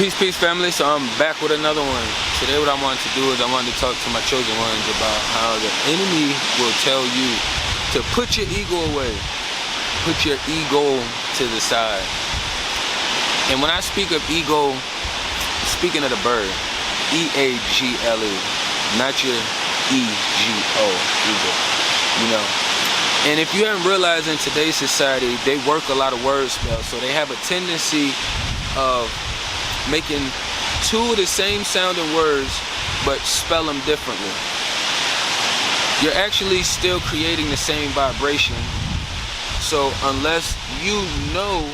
Peace family. So I'm back with another one. Today what I wanted to do is I wanted to talk to my chosen ones about how the enemy will tell you to put your ego away. Put your ego to the side. And when I speak of ego, I'm speaking of the bird. E-A-G-L-E. Not your E-G-O. Ego. You know. And if you haven't realized, in today's society, they work a lot of word spells. So they have a tendency of making two of the same sounding words but spell them differently. You're actually still creating the same vibration. So unless you know,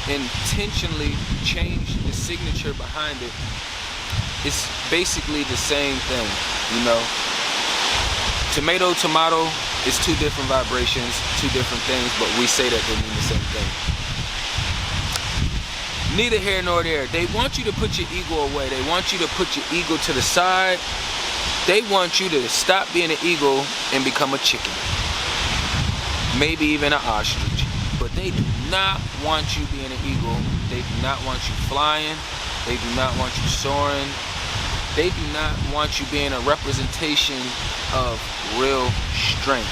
intentionally change the signature behind it, it's basically the same thing, you know. Tomato, tomato is two different vibrations, two different things, but we say that they mean the same thing. Neither here nor there. They want you to put your ego away. They want you to put your ego to the side. They want you to stop being an eagle and become a chicken. Maybe even an ostrich. But they do not want you being an eagle. They do not want you flying. They do not want you soaring. They do not want you being a representation of real strength.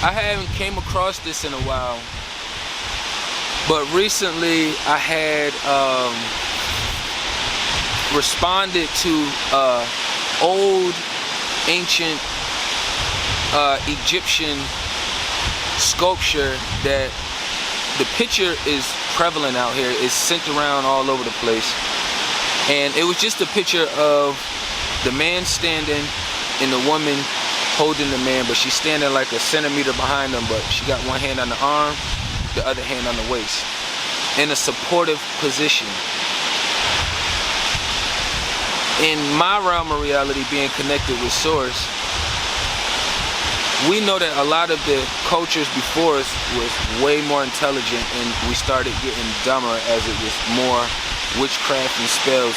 I haven't came across this in a while. But recently I had responded to old ancient Egyptian sculpture that the picture is prevalent out here. It's sent around all over the place. And it was just a picture of the man standing and the woman holding the man, but she's standing like a centimeter behind him, but she got one hand on the arm, the other hand on the waist, in a supportive position. In my realm of reality, being connected with Source, we know that a lot of the cultures before us was way more intelligent, and we started getting dumber as it was more witchcraft and spells,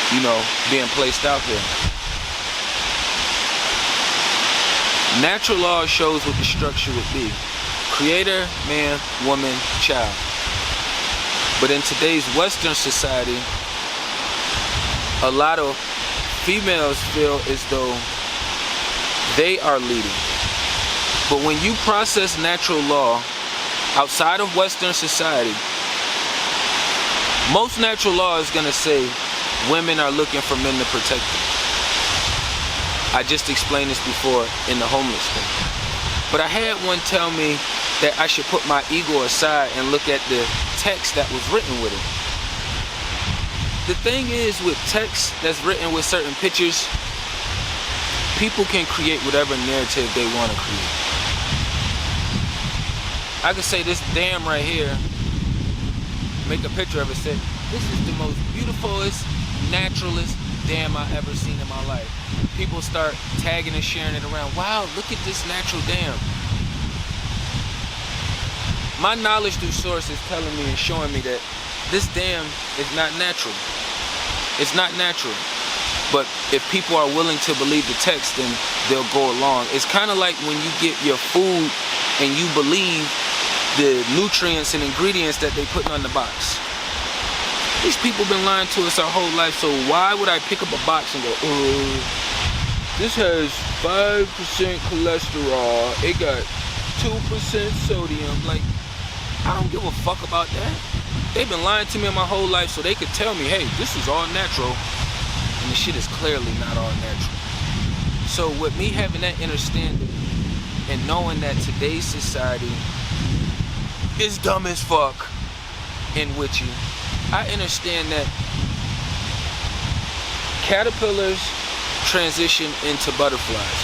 you know, being placed out there. Natural law shows what the structure would be. Creator, man, woman, child. But in today's Western society, a lot of females feel as though they are leading. But when you process natural law outside of Western society, most natural law is going to say women are looking for men to protect them. I just explained this before in the homeless thing. But I had one tell me that I should put my ego aside and look at the text that was written with it. The thing is, with text that's written with certain pictures, people can create whatever narrative they want to create. I could say this dam right here, make a picture of it, say, this is the most beautifulest, naturalist dam I've ever seen in my life. People start tagging and sharing it around. Wow, look at this natural dam. My knowledge through Source is telling me and showing me that this dam is not natural. It's not natural. But if people are willing to believe the text, then they'll go along. It's kind of like when you get your food and you believe the nutrients and ingredients that they put on the box. These people been lying to us our whole life, so why would I pick up a box and go, this has 5% cholesterol, it got 2% sodium. Like, I don't give a fuck about that. They've been lying to me my whole life so they could tell me, hey, this is all natural, and the shit is clearly not all natural. So with me having that understanding and knowing that today's society is dumb as fuck and witchy, I understand that caterpillars transition into butterflies.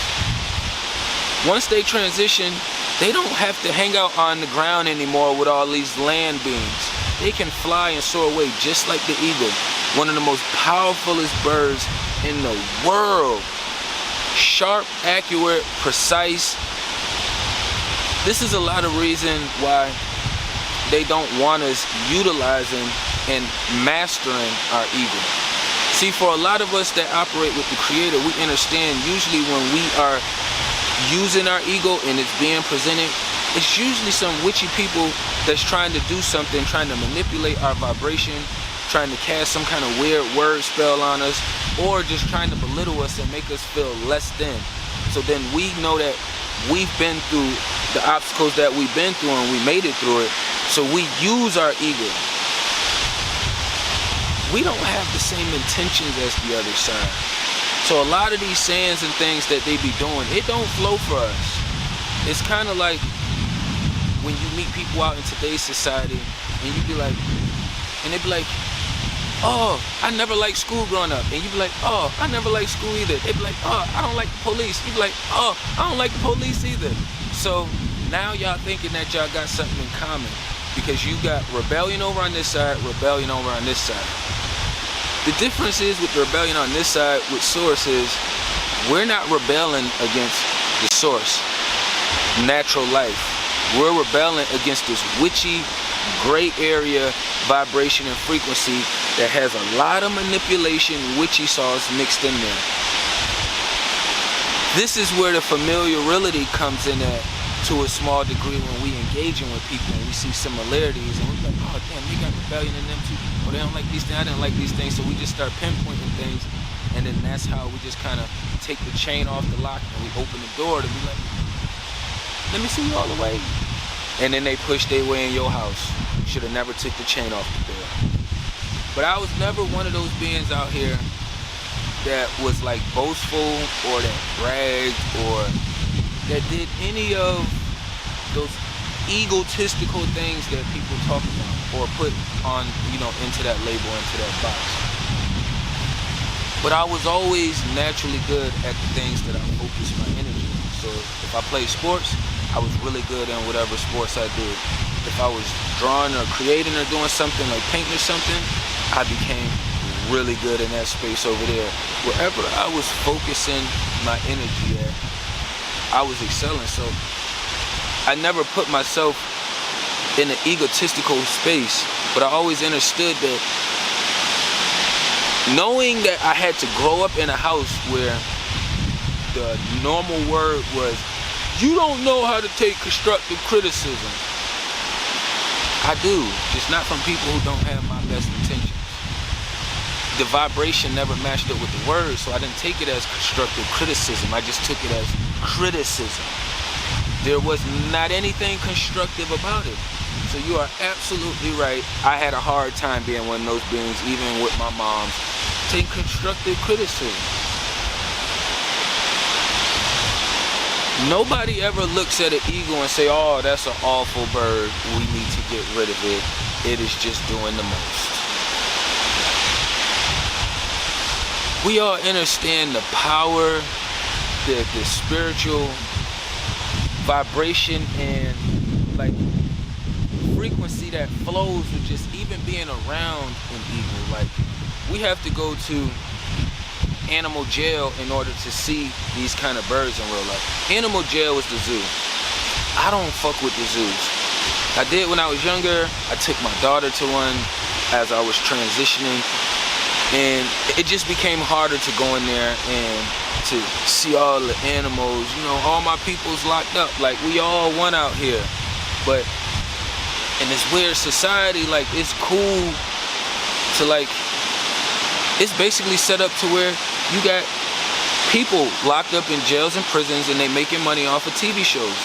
Once they transition, they don't have to hang out on the ground anymore with all these land beings. They can fly and soar away just like the eagle, one of the most powerfulest birds in the world. Sharp, accurate, precise. This is a lot of reason why they don't want us utilizing and mastering our ego. See, for a lot of us that operate with the Creator, we understand usually when we are using our ego and it's being presented it's usually some witchy people that's trying to do something, trying to manipulate our vibration, trying to cast some kind of weird word spell on us, or just trying to belittle us and make us feel less than. So then we know that we've been through the obstacles that we've been through and we made it through it. So we use our ego. We don't have the same intentions as the other side. So a lot of these sayings and things that they be doing, it don't flow for us. It's kind of like when you meet people out in today's society and you be like, and they be like, oh, I never liked school growing up. And you be like, oh, I never liked school either. They be like, oh, I don't like the police. You be like, oh, I don't like the police either. So now y'all thinking that y'all got something in common because you got rebellion over on this side, rebellion over on this side. The difference is with the rebellion on this side with source is we're not rebelling against the source, natural life. We're rebelling against this witchy, gray area vibration and frequency that has a lot of manipulation, witchy sauce mixed in there. This is where the familiarity comes in at to a small degree when we engaging with people and we see similarities and we're like, oh damn, they got rebellion in them too. Or they don't like these things, I didn't like these things. So we just start pinpointing things, and then that's how we just kind of take the chain off the lock and we open the door to be like, let me see you all the way. And then they push their way in your house. You should have never took the chain off the door. But I was never one of those beings out here that was like boastful or that bragged or that did any of those egotistical things that people talk about or put on, you know, into that label, into that box. But I was always naturally good at the things that I focused my energy on. So if I played sports, I was really good in whatever sports I did. If I was drawing or creating or doing something like painting or something, I became really good in that space over there. Wherever I was focusing my energy at, I was excelling. So I never put myself in an egotistical space, but I always understood that knowing that I had to grow up in a house where the normal word was, you don't know how to take constructive criticism. I do, just not from people who don't have my best intentions. The vibration never matched up with the words, so I didn't take it as constructive criticism. I just took it as criticism. There was not anything constructive about it. So you are absolutely right. I had a hard time being one of those beings, even with my moms, take constructive criticism. Nobody ever looks at an eagle and say, oh, that's an awful bird, we need to get rid of it. It is just doing the most. We all understand the power, the spiritual vibration and like frequency that flows with just even being around an eagle. Like, we have to go to animal jail in order to see these kind of birds in real life. Animal jail is the zoo. I don't fuck with the zoos. I did when I was younger. I took my daughter to one as I was transitioning, and it just became harder to go in there and to see all the animals. You know, all my people's locked up. Like, we all one out here. But in this weird society, like, it's cool to, like, it's basically set up to where you got people locked up in jails and prisons and they making money off of TV shows.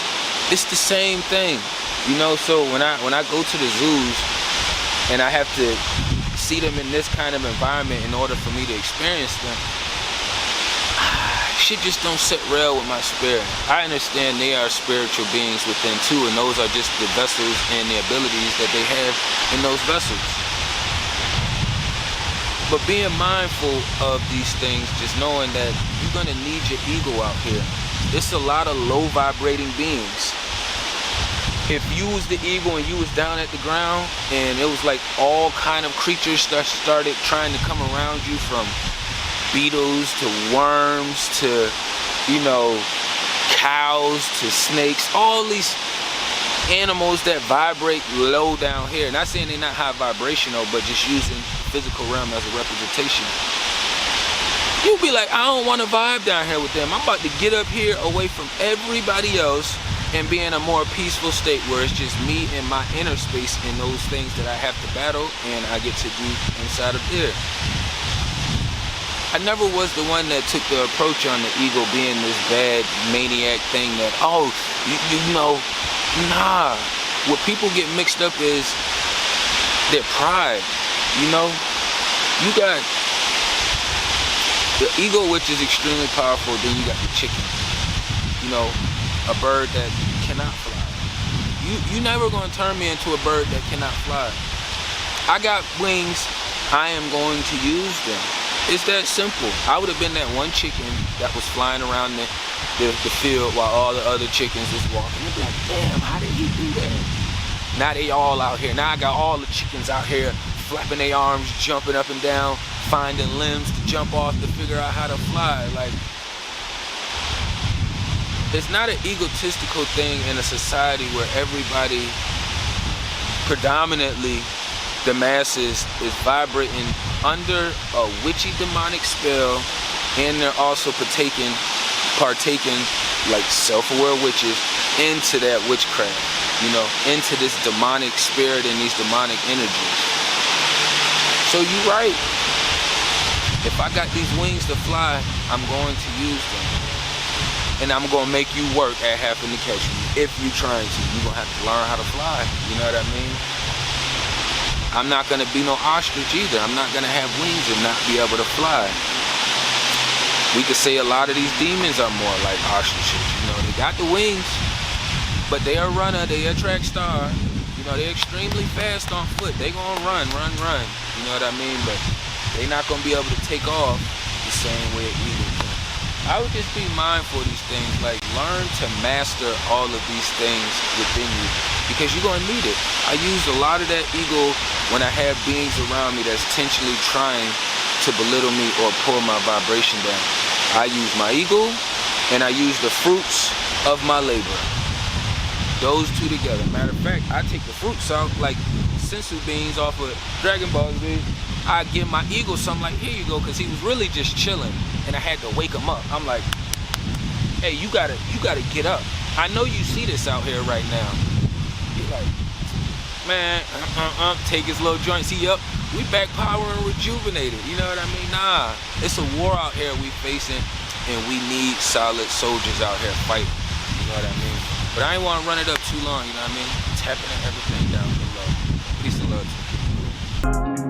It's the same thing, you know. So when I go to the zoos and I have to see them in this kind of environment in order for me to experience them, shit just don't sit real with my spirit. I understand they are spiritual beings within too, and those are just the vessels and the abilities that they have in those vessels. But being mindful of these things, just knowing that you're gonna need your ego out here. It's a lot of low vibrating beings. If you was the ego and you was down at the ground and it was like all kind of creatures that started trying to come around you, from beetles to worms to, you know, cows to snakes, all these animals that vibrate low down here. Not saying they're not high vibrational, but just using physical realm as a representation. You'll be like, I don't want to vibe down here with them. I'm about to get up here away from everybody else and be in a more peaceful state where it's just me and my inner space and those things that I have to battle and I get to do inside of there. I never was the one that took the approach on the ego being this bad maniac thing that, oh, you know, nah. What people get mixed up is their pride, you know? You got the ego, which is extremely powerful, then you got the chicken, you know, a bird that cannot fly. You never gonna turn me into a bird that cannot fly. I got wings, I am going to use them. It's that simple. I would have been that one chicken that was flying around the field while all the other chickens was walking. They'd be like, damn, how did he do that? Now they all out here. Now I got all the chickens out here flapping their arms, jumping up and down, finding limbs to jump off to figure out how to fly. Like, it's not an egotistical thing in a society where everybody, predominantly the masses, is vibrating under a witchy demonic spell, and they're also partaking like self-aware witches into that witchcraft, you know, into this demonic spirit and these demonic energies. So you're right. If I got these wings to fly, I'm going to use them. And I'm going to make you work at having to catch me. If you're trying to, you're going to have to learn how to fly. You know what I mean? I'm not going to be no ostrich either. I'm not going to have wings and not be able to fly. We could say a lot of these demons are more like ostriches. You know, they got the wings, but they are a runner. They are a track star. You know, they're extremely fast on foot. They going to run. You know what I mean? But they're not going to be able to take off the same way an eagle can. I would just be mindful of these things, like learn to master all of these things within you, because you're gonna need it. I use a lot of that ego when I have beings around me that's intentionally trying to belittle me or pull my vibration down. I use my ego and I use the fruits of my labor. Those two together. Matter of fact, I take the fruits out, like sensu beans off of Dragon Ball Z. I give my ego something like, here you go, because he was really just chilling and I had to wake him up. I'm like, hey, you gotta get up. I know you see this out here right now. He's like, man, take his little joint. See, up, we back power and rejuvenated. You know what I mean? Nah, it's a war out here we facing, and we need solid soldiers out here fighting. You know what I mean? But I ain't want to run it up too long. You know what I mean? Tapping everything down below. Peace and love to you.